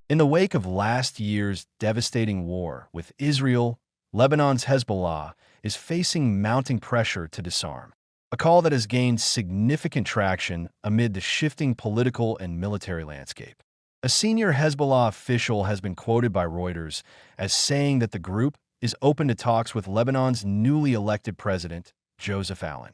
In the wake of last year's devastating war with Israel, Lebanon's Hezbollah is facing mounting pressure to disarm, a call that has gained significant traction amid the shifting political and military landscape. A senior Hezbollah official has been quoted by Reuters as saying that the group is open to talks with Lebanon's newly elected president, Joseph Aoun.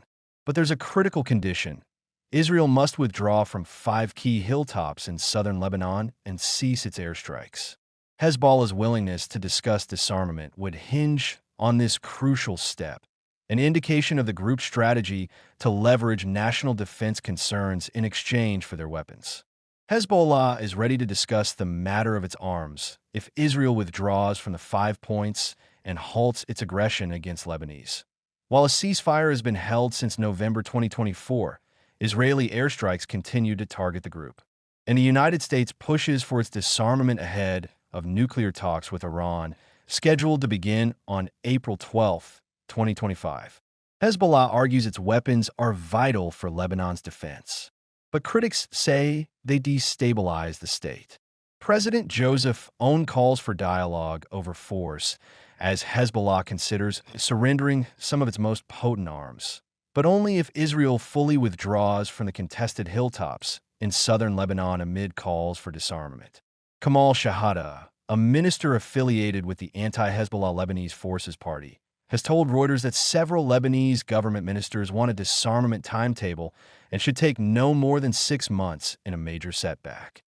But there's a critical condition. Israel must withdraw from 5 key hilltops in southern Lebanon and cease its airstrikes. Hezbollah's willingness to discuss disarmament would hinge on this crucial step, an indication of the group's strategy to leverage national defense concerns in exchange for their weapons. Hezbollah is ready to discuss the matter of its arms if Israel withdraws from the 5 points and halts its aggression against Lebanese. While a ceasefire has been held since November 2024, Israeli airstrikes continue to target the group, and the United States pushes for its disarmament ahead of nuclear talks with Iran, scheduled to begin on April 12, 2025. Hezbollah argues its weapons are vital for Lebanon's defense, but critics say they destabilize the state. President Joseph Aoun calls for dialogue over force as Hezbollah considers surrendering some of its most potent arms, but only if Israel fully withdraws from the contested hilltops in southern Lebanon amid calls for disarmament. Kamal Shahada, a minister affiliated with the anti-Hezbollah Lebanese Forces Party, has told Reuters that several Lebanese government ministers want a disarmament timetable and should take no more than 6 months in a major setback.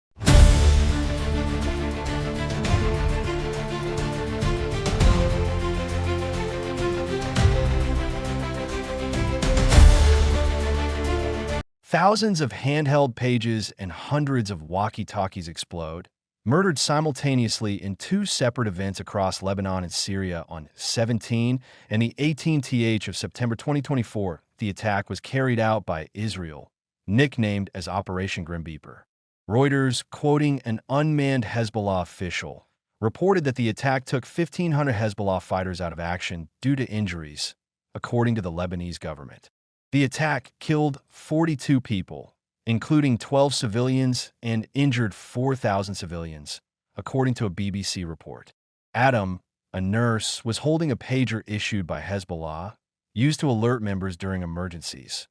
Thousands of handheld pages and hundreds of walkie-talkies explode, murdered simultaneously in 2 separate events across Lebanon and Syria on 17 and the 18th of September 2024. The attack was carried out by Israel, nicknamed as Operation Grim Reaper. Reuters, quoting an unmanned Hezbollah official, reported that the attack took 1,500 Hezbollah fighters out of action due to injuries, according to the Lebanese government. The attack killed 42 people, including 12 civilians, and injured 4,000 civilians, according to a BBC report. Adam, a nurse, was holding a pager issued by Hezbollah, used to alert members during emergencies.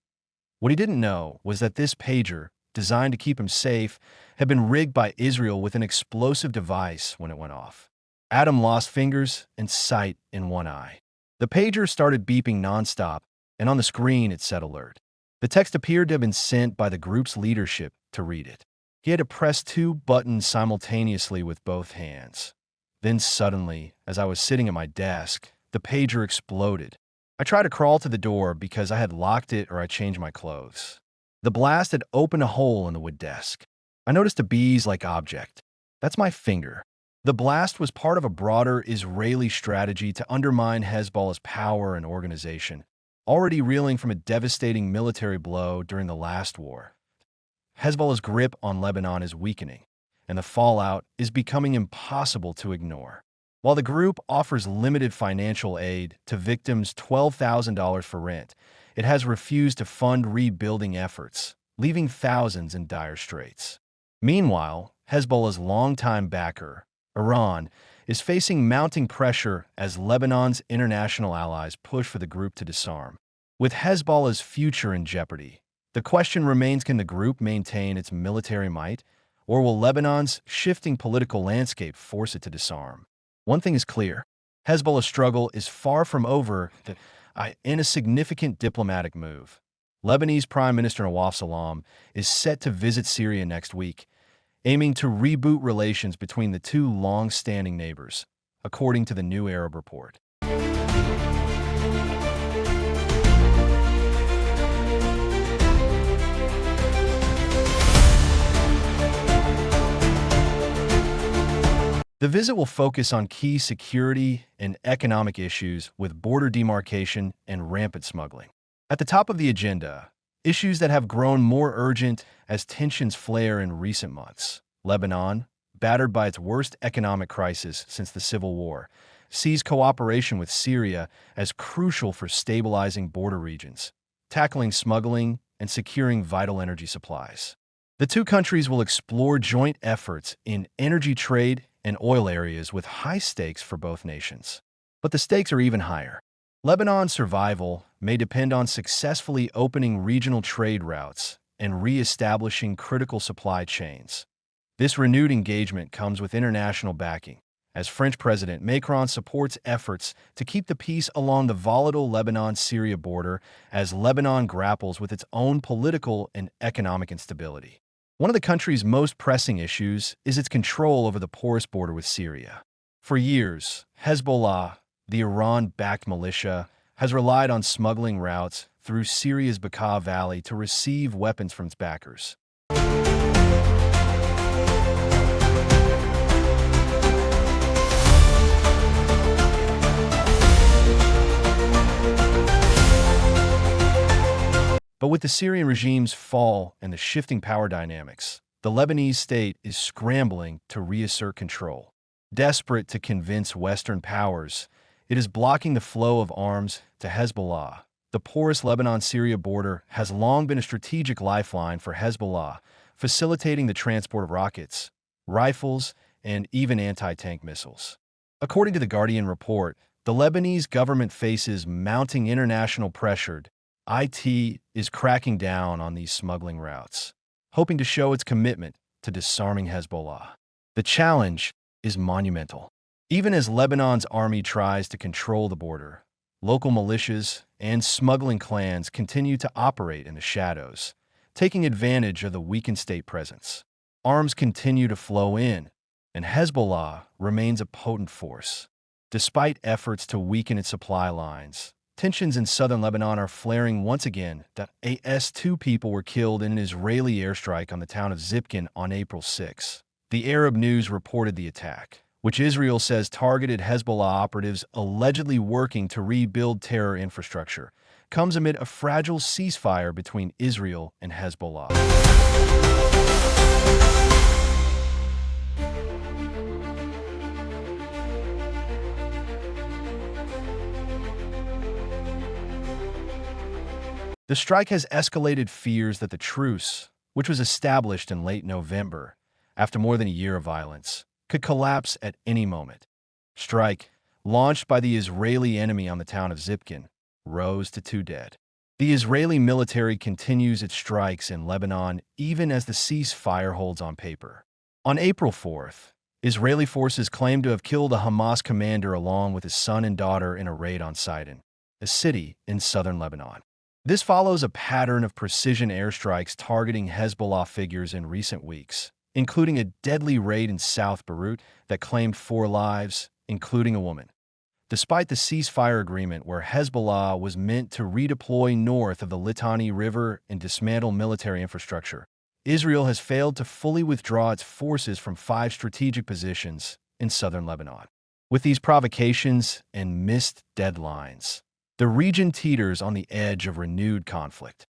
What he didn't know was that this pager, designed to keep him safe, had been rigged by Israel with an explosive device when it went off. Adam lost fingers and sight in one eye. The pager started beeping nonstop, and on the screen it said alert. The text appeared to have been sent by the group's leadership to read it. He had to press 2 buttons simultaneously with both hands. Then suddenly, as I was sitting at my desk, the pager exploded. I tried to crawl to the door because I had locked it or I changed my clothes. The blast had opened a hole in the wood desk. I noticed a bees-like object. That's my finger. The blast was part of a broader Israeli strategy to undermine Hezbollah's power and organization, already reeling from a devastating military blow during the last war. Hezbollah's grip on Lebanon is weakening, and the fallout is becoming impossible to ignore. While the group offers limited financial aid to victims $12,000 for rent, it has refused to fund rebuilding efforts, leaving thousands in dire straits. Meanwhile, Hezbollah's longtime backer, Iran, is facing mounting pressure as Lebanon's international allies push for the group to disarm. With Hezbollah's future in jeopardy, the question remains, can the group maintain its military might, or will Lebanon's shifting political landscape force it to disarm? One thing is clear: Hezbollah's struggle is far from over in a significant diplomatic move. Lebanese Prime Minister Nawaf Salam is set to visit Syria next week, aiming to reboot relations between the 2 long-standing neighbors, according to the New Arab report. The visit will focus on key security and economic issues with border demarcation and rampant smuggling. At the top of the agenda, issues that have grown more urgent as tensions flare in recent months. Lebanon, battered by its worst economic crisis since the Civil War, sees cooperation with Syria as crucial for stabilizing border regions, tackling smuggling, and securing vital energy supplies. The two countries will explore joint efforts in energy trade and oil areas with high stakes for both nations. But the stakes are even higher. Lebanon's survival may depend on successfully opening regional trade routes and re-establishing critical supply chains. This renewed engagement comes with international backing, as French President Macron supports efforts to keep the peace along the volatile Lebanon-Syria border as Lebanon grapples with its own political and economic instability. One of the country's most pressing issues is its control over the porous border with Syria. For years, Hezbollah, the Iran-backed militia, has relied on smuggling routes through Syria's Bekaa Valley to receive weapons from its backers. But with the Syrian regime's fall and the shifting power dynamics, the Lebanese state is scrambling to reassert control. Desperate to convince Western powers, it is blocking the flow of arms to Hezbollah. The porous Lebanon-Syria border has long been a strategic lifeline for Hezbollah, facilitating the transport of rockets, rifles, and even anti-tank missiles. According to the Guardian report, the Lebanese government faces mounting international pressure. IT is cracking down on these smuggling routes, hoping to show its commitment to disarming Hezbollah. The challenge is monumental. Even as Lebanon's army tries to control the border, local militias and smuggling clans continue to operate in the shadows, taking advantage of the weakened state presence. Arms continue to flow in, and Hezbollah remains a potent force. Despite efforts to weaken its supply lines, tensions in southern Lebanon are flaring once again. Two people were killed in an Israeli airstrike on the town of Zipkin on April 6. The Arab News reported the attack, which Israel says targeted Hezbollah operatives allegedly working to rebuild terror infrastructure, comes amid a fragile ceasefire between Israel and Hezbollah. The strike has escalated fears that the truce, which was established in late November, after more than a year of violence, could collapse at any moment. Strike, launched by the Israeli enemy on the town of Zipkin, rose to 2 dead. The Israeli military continues its strikes in Lebanon even as the ceasefire holds on paper. On April 4th, Israeli forces claimed to have killed a Hamas commander along with his son and daughter in a raid on Sidon, a city in southern Lebanon. This follows a pattern of precision airstrikes targeting Hezbollah figures in recent weeks, including a deadly raid in South Beirut that claimed 4 lives, including a woman. Despite the ceasefire agreement where Hezbollah was meant to redeploy north of the Litani River and dismantle military infrastructure, Israel has failed to fully withdraw its forces from 5 strategic positions in southern Lebanon. With these provocations and missed deadlines, the region teeters on the edge of renewed conflict.